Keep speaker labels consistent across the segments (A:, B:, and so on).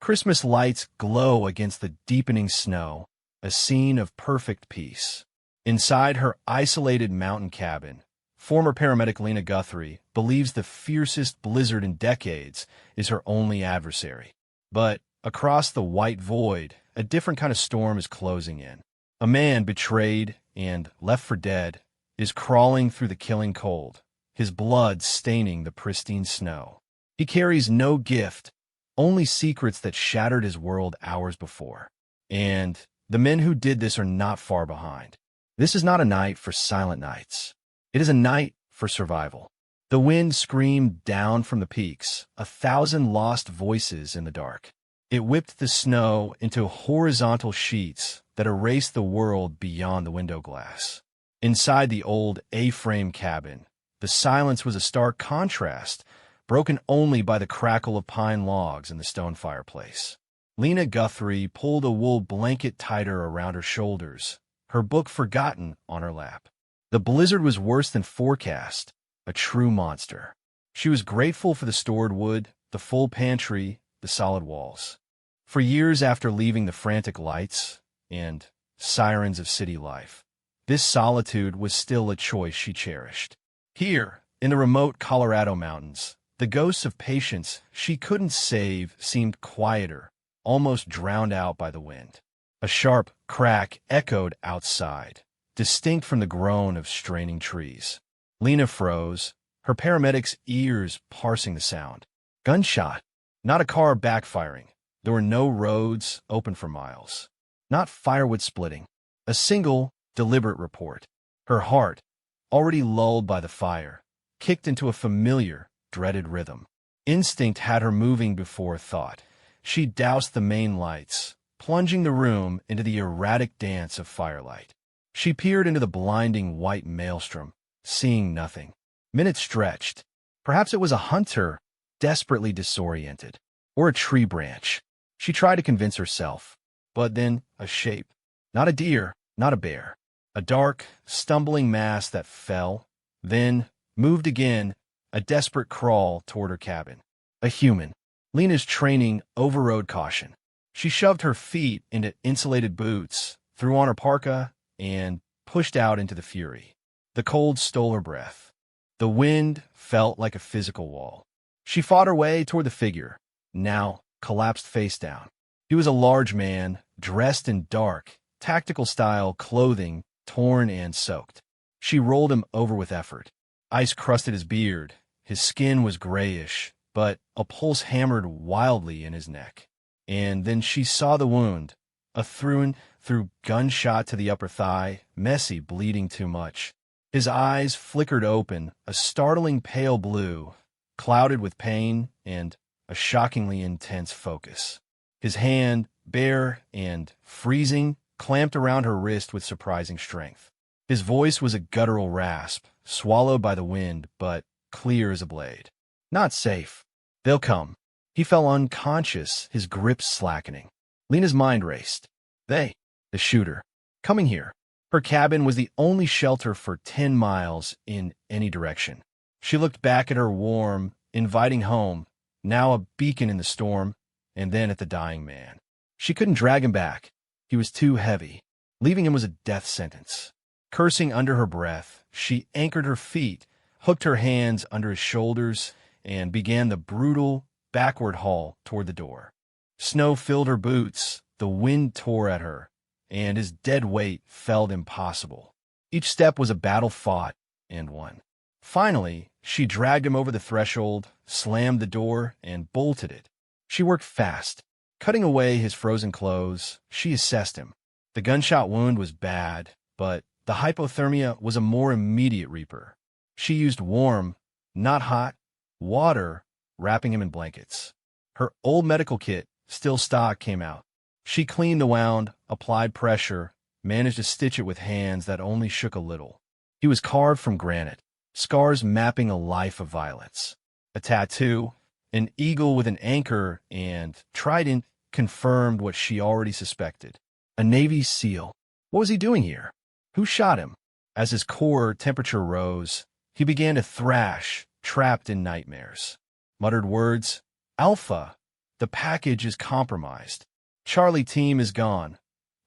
A: Christmas lights glow against the deepening snow, a scene of perfect peace. Inside her isolated mountain cabin, former paramedic Lena Guthrie believes the fiercest blizzard in decades is her only adversary. But across the white void, a different kind of storm is closing in. A man betrayed and left for dead is crawling through the killing cold, his blood staining the pristine snow. He carries no gift, only secrets that shattered his world hours before. And the men who did this are not far behind. This is not a night for silent nights. It is a night for survival. The wind screamed down from the peaks, 1,000 lost voices in the dark. It whipped the snow into horizontal sheets that erased the world beyond the window glass. Inside the old A-frame cabin, the silence was a stark contrast, broken only by the crackle of pine logs in the stone fireplace. Lena Guthrie pulled a wool blanket tighter around her shoulders, her book forgotten on her lap. The blizzard was worse than forecast, a true monster. She was grateful for the stored wood, the full pantry, the solid walls. For years after leaving the frantic lights and sirens of city life, this solitude was still a choice she cherished. Here, in the remote Colorado mountains, the ghosts of patients she couldn't save seemed quieter, almost drowned out by the wind. A sharp crack echoed outside, distinct from the groan of straining trees. Lena froze, her paramedic's ears parsing the sound. Gunshot, not a car backfiring. There were no roads open for miles. Not firewood splitting. A single, deliberate report. Her heart, already lulled by the fire, kicked into a familiar, dreaded rhythm. Instinct had her moving before thought. She doused the main lights, plunging the room into the erratic dance of firelight. She peered into the blinding white maelstrom, seeing nothing. Minutes stretched. Perhaps it was a hunter, desperately disoriented, or a tree branch. She tried to convince herself, but then a shape. Not a deer, not a bear. A dark, stumbling mass that fell, then moved again, a desperate crawl toward her cabin. A human. Lena's training overrode caution. She shoved her feet into insulated boots, threw on her parka, and pushed out into the fury. The cold stole her breath. The wind felt like a physical wall. She fought her way toward the figure, now collapsed face down. He was a large man, dressed in dark, tactical-style clothing, torn and soaked. She rolled him over with effort. Ice crusted his beard. His skin was grayish, but a pulse hammered wildly in his neck. And then she saw the wound, a through gunshot to the upper thigh, messy, bleeding too much. His eyes flickered open, a startling pale blue, clouded with pain and a shockingly intense focus. His hand, bare and freezing, clamped around her wrist with surprising strength. His voice was a guttural rasp, swallowed by the wind, but clear as a blade. Not safe. They'll come. He fell unconscious, his grip slackening. Lena's mind raced. The shooter, coming here. Her cabin was the only shelter for 10 miles in any direction. She looked back at her warm, inviting home, now a beacon in the storm, and then at the dying man. She couldn't drag him back. He was too heavy. Leaving him was a death sentence. Cursing under her breath, she anchored her feet, hooked her hands under his shoulders, and began the brutal, backward haul toward the door. Snow filled her boots, the wind tore at her, and his dead weight felt impossible. Each step was a battle fought and won. Finally, she dragged him over the threshold, slammed the door, and bolted it. She worked fast. Cutting away his frozen clothes, she assessed him. The gunshot wound was bad, but the hypothermia was a more immediate reaper. She used warm, not hot, water, wrapping him in blankets. Her old medical kit, still stock, came out. She cleaned the wound, applied pressure, managed to stitch it with hands that only shook a little. He was carved from granite, scars mapping a life of violence. A tattoo, an eagle with an anchor and trident, confirmed what she already suspected. A Navy SEAL. What was he doing here? Who shot him? As his core temperature rose, he began to thrash, trapped in nightmares. Muttered words. Alpha. The package is compromised. Charlie team is gone.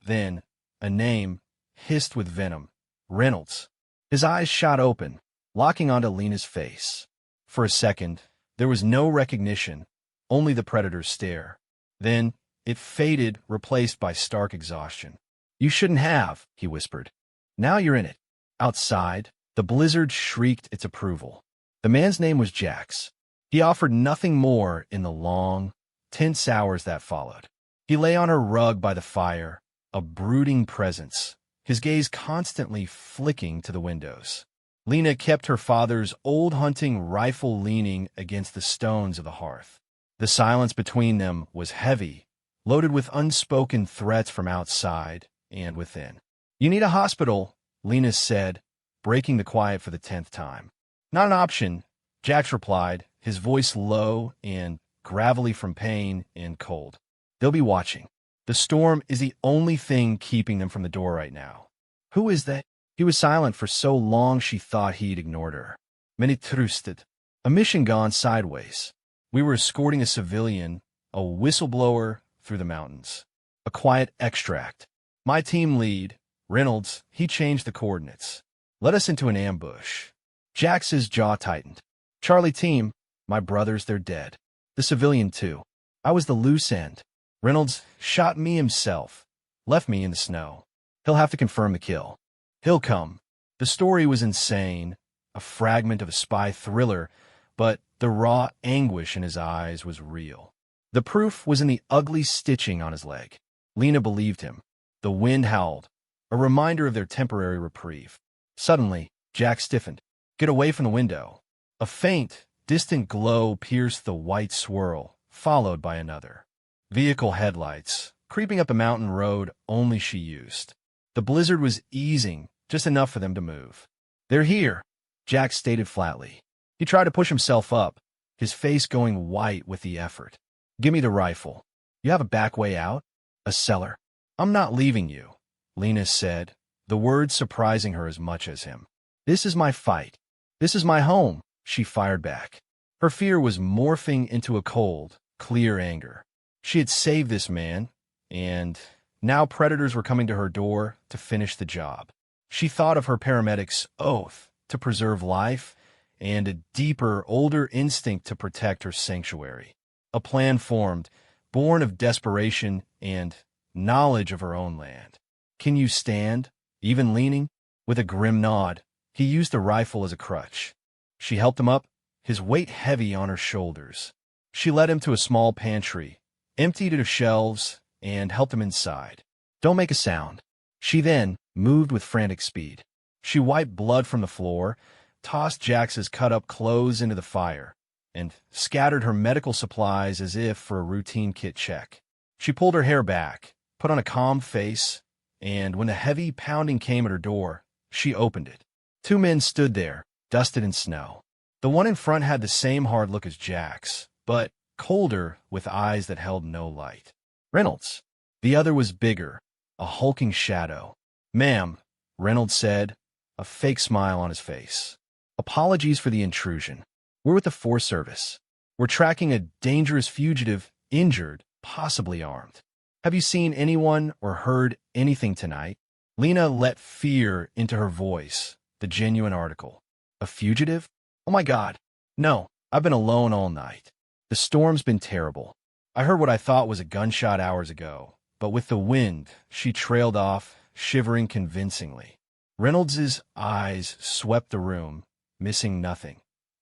A: Then, a name, hissed with venom. Reynolds. His eyes shot open, locking onto Lena's face. For a second, there was no recognition, only the predator's stare. Then, it faded, replaced by stark exhaustion. You shouldn't have, he whispered. Now you're in it. Outside, the blizzard shrieked its approval. The man's name was Jax. He offered nothing more in the long, tense hours that followed. He lay on her rug by the fire, a brooding presence, his gaze constantly flicking to the windows. Lena kept her father's old hunting rifle leaning against the stones of the hearth. The silence between them was heavy, loaded with unspoken threats from outside and within. You need a hospital, Lena said, breaking the quiet for the 10th time. Not an option, Jax replied, his voice low and gravelly from pain and cold. They'll be watching. The storm is the only thing keeping them from the door right now. Who is that? He was silent for so long she thought he'd ignored her. Many trusted. A mission gone sideways. We were escorting a civilian, a whistleblower, through the mountains. A quiet extract. My team lead, Reynolds, he changed the coordinates. Led us into an ambush. Jax's jaw tightened. Charlie team, my brothers, they're dead. The civilian too. I was the loose end. Reynolds shot me himself, left me in the snow. He'll have to confirm the kill. He'll come. The story was insane, a fragment of a spy thriller, but the raw anguish in his eyes was real. The proof was in the ugly stitching on his leg. Lena believed him. The wind howled, a reminder of their temporary reprieve. Suddenly, Jack stiffened. Get away from the window. A faint, distant glow pierced the white swirl, followed by another. Vehicle headlights, creeping up the mountain road only she used. The blizzard was easing, just enough for them to move. They're here, Jack stated flatly. He tried to push himself up, his face going white with the effort. Give me the rifle. You have a back way out? A cellar. I'm not leaving you, Lena said, the words surprising her as much as him. This is my fight. This is my home, she fired back. Her fear was morphing into a cold, clear anger. She had saved this man, and now predators were coming to her door to finish the job. She thought of her paramedic's oath to preserve life and a deeper, older instinct to protect her sanctuary. A plan formed, born of desperation and knowledge of her own land. Can you stand? Even leaning? With a grim nod, he used the rifle as a crutch. She helped him up, his weight heavy on her shoulders. She led him to a small pantry, emptied it of shelves, and helped him inside. Don't make a sound. She then moved with frantic speed. She wiped blood from the floor, tossed Jax's cut-up clothes into the fire, and scattered her medical supplies as if for a routine kit check. She pulled her hair back, put on a calm face, and when the heavy pounding came at her door, she opened it. 2 men stood there, dusted in snow. The one in front had the same hard look as Jax, but colder, with eyes that held no light. Reynolds. The other was bigger, a hulking shadow. Ma'am, Reynolds said, a fake smile on his face. Apologies for the intrusion. We're with the Forest Service. We're tracking a dangerous fugitive, injured, possibly armed. Have you seen anyone or heard anything tonight? Lena let fear into her voice, the genuine article. A fugitive? Oh my God. No, I've been alone all night. The storm's been terrible. I heard what I thought was a gunshot hours ago, but with the wind, she trailed off, shivering convincingly. Reynolds's eyes swept the room, missing nothing.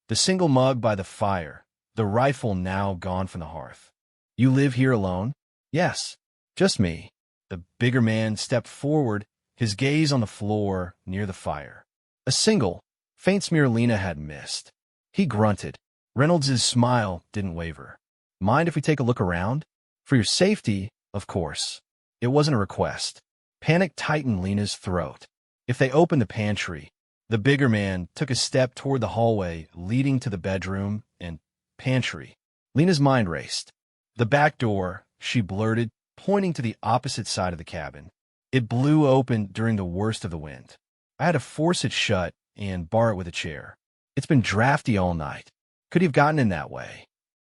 A: The single mug by the fire, the rifle now gone from the hearth. You live here alone? Yes, just me. The bigger man stepped forward, his gaze on the floor near the fire. A single, faint smear Lena had missed. He grunted. Reynolds's smile didn't waver. Mind if we take a look around? For your safety, of course. It wasn't a request. Panic tightened Lena's throat. If they opened the pantry, the bigger man took a step toward the hallway leading to the bedroom and pantry. Lena's mind raced. The back door, she blurted, pointing to the opposite side of the cabin. It blew open during the worst of the wind. I had to force it shut and bar it with a chair. It's been drafty all night. Could he have gotten in that way?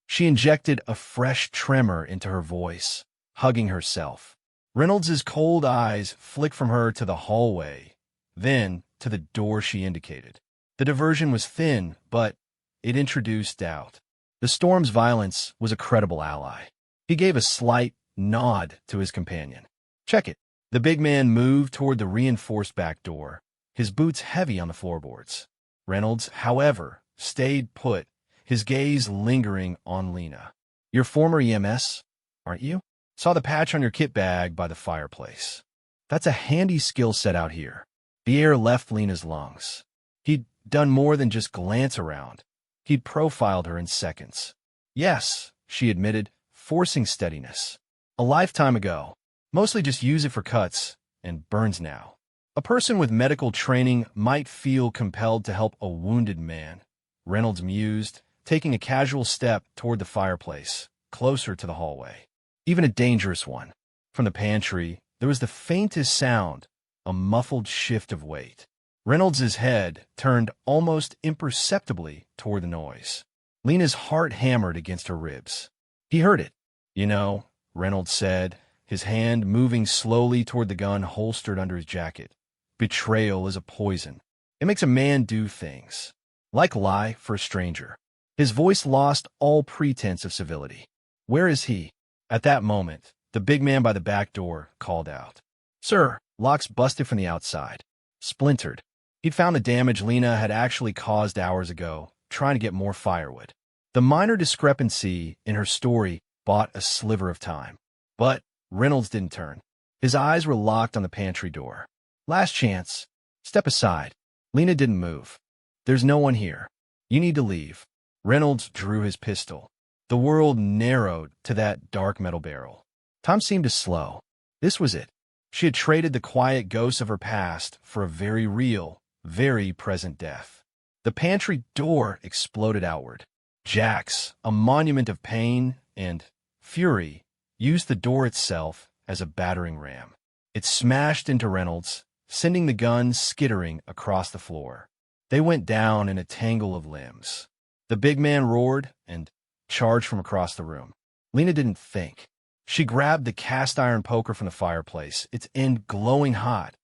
A: She injected a fresh tremor into her voice, hugging herself. Reynolds's cold eyes flicked from her to the hallway, then to the door she indicated. The diversion was thin, but it introduced doubt. The storm's violence was a credible ally. He gave a slight nod to his companion. Check it. The big man moved toward the reinforced back door, his boots heavy on the floorboards. Reynolds, however, stayed put, his gaze lingering on Lena. You're former EMS, aren't you? Saw the patch on your kit bag by the fireplace. That's a handy skill set out here. The air left Lena's lungs. He'd done more than just glance around. He'd profiled her in seconds. Yes, she admitted, forcing steadiness. A lifetime ago. Mostly just use it for cuts and burns now. A person with medical training might feel compelled to help a wounded man, Reynolds mused, taking a casual step toward the fireplace, closer to the hallway. Even a dangerous one. From the pantry, there was the faintest sound, a muffled shift of weight. Reynolds's head turned almost imperceptibly toward the noise. Lena's heart hammered against her ribs. He heard it. You know, Reynolds said, his hand moving slowly toward the gun holstered under his jacket. Betrayal is a poison. It makes a man do things. Like lie for a stranger. His voice lost all pretense of civility. Where is he? At that moment, the big man by the back door called out. Sir, locks busted from the outside. Splintered. He'd found the damage Lena had actually caused hours ago, trying to get more firewood. The minor discrepancy in her story bought a sliver of time. But Reynolds didn't turn. His eyes were locked on the pantry door. Last chance. Step aside. Lena didn't move. There's no one here. You need to leave. Reynolds drew his pistol. The world narrowed to that dark metal barrel. Time seemed to slow. This was it. She had traded the quiet ghosts of her past for a very real, very present death. The pantry door exploded outward. Jax, a monument of pain and fury, used the door itself as a battering ram. It smashed into Reynolds, sending the gun skittering across the floor. They went down in a tangle of limbs. The big man roared and charged from across the room. Lena didn't think. She grabbed the cast-iron poker from the fireplace, its end glowing hot,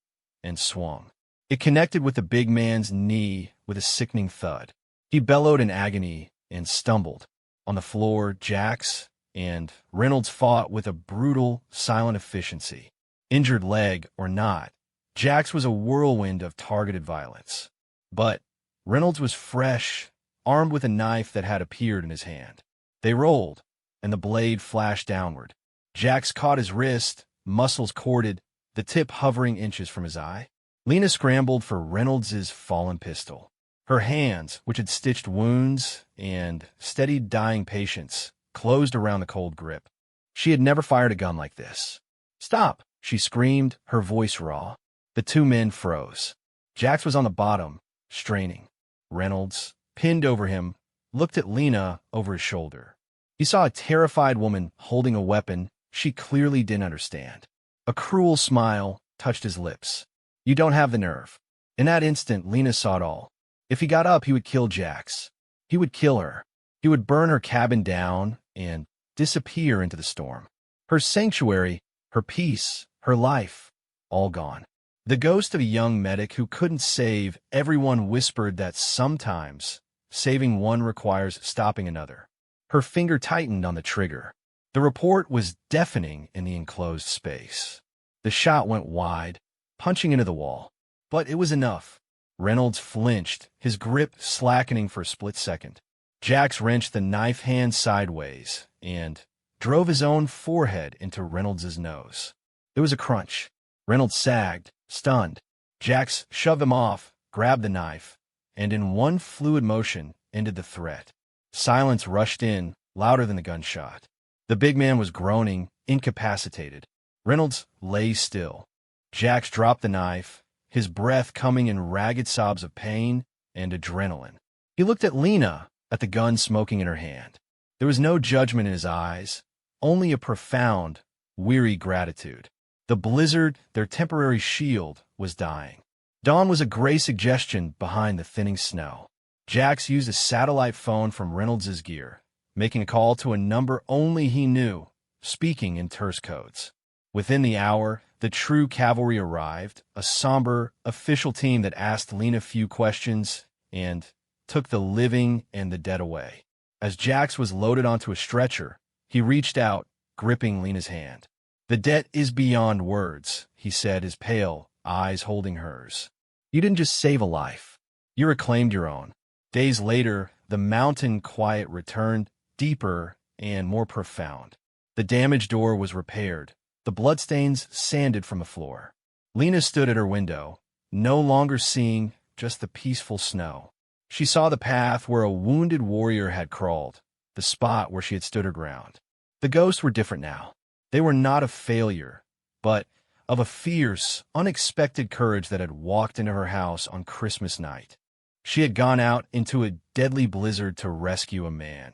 A: and swung. It connected with the big man's knee with a sickening thud. He bellowed in agony and stumbled. On the floor, Jax and Reynolds fought with a brutal, silent efficiency. Injured leg or not, Jax was a whirlwind of targeted violence. But Reynolds was fresh, armed with a knife that had appeared in his hand. They rolled, and the blade flashed downward. Jax caught his wrist, muscles corded, the tip hovering inches from his eye. Lena scrambled for Reynolds's fallen pistol. Her hands, which had stitched wounds and steadied dying patients, closed around the cold grip. She had never fired a gun like this. Stop, she screamed, her voice raw. The two men froze. Jax was on the bottom, straining. Reynolds, pinned over him, looked at Lena over his shoulder. He saw a terrified woman holding a weapon she clearly didn't understand. A cruel smile touched his lips. You don't have the nerve. In that instant, Lena saw it all. If he got up, he would kill Jax. He would kill her. He would burn her cabin down and disappear into the storm. Her sanctuary, her peace, her life, all gone. The ghost of a young medic who couldn't save everyone whispered that sometimes saving one requires stopping another. Her finger tightened on the trigger. The report was deafening in the enclosed space. The shot went wide, punching into the wall. But it was enough. Reynolds flinched, his grip slackening for a split second. Jax wrenched the knife hand sideways and drove his own forehead into Reynolds's nose. There was a crunch. Reynolds sagged, stunned. Jax shoved him off, grabbed the knife, and in one fluid motion ended the threat. Silence rushed in, louder than the gunshot. The big man was groaning, incapacitated. Reynolds lay still. Jax dropped the knife, his breath coming in ragged sobs of pain and adrenaline. He looked at Lena, at the gun smoking in her hand. There was no judgment in his eyes, only a profound, weary gratitude. The blizzard, their temporary shield, was dying. Dawn was a gray suggestion behind the thinning snow. Jax used a satellite phone from Reynolds's gear, making a call to a number only he knew, speaking in terse codes. Within the hour, the true cavalry arrived, a somber, official team that asked Lena few questions and took the living and the dead away. As Jax was loaded onto a stretcher, he reached out, gripping Lena's hand. "The debt is beyond words," he said, his pale eyes holding hers. "You didn't just save a life. You reclaimed your own." Days later, the mountain quiet returned, deeper and more profound. The damaged door was repaired, the bloodstains sanded from the floor. Lena stood at her window, no longer seeing just the peaceful snow. She saw the path where a wounded warrior had crawled, the spot where she had stood her ground. The ghosts were different now. They were not of failure, but of a fierce, unexpected courage that had walked into her house on Christmas night. She had gone out into a deadly blizzard to rescue a man,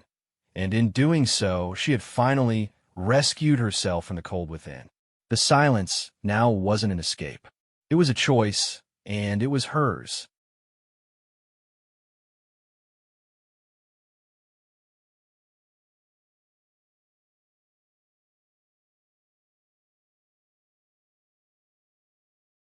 A: and in doing so, she had finally rescued herself from the cold within. The silence now wasn't an escape. It was a choice, and it was hers.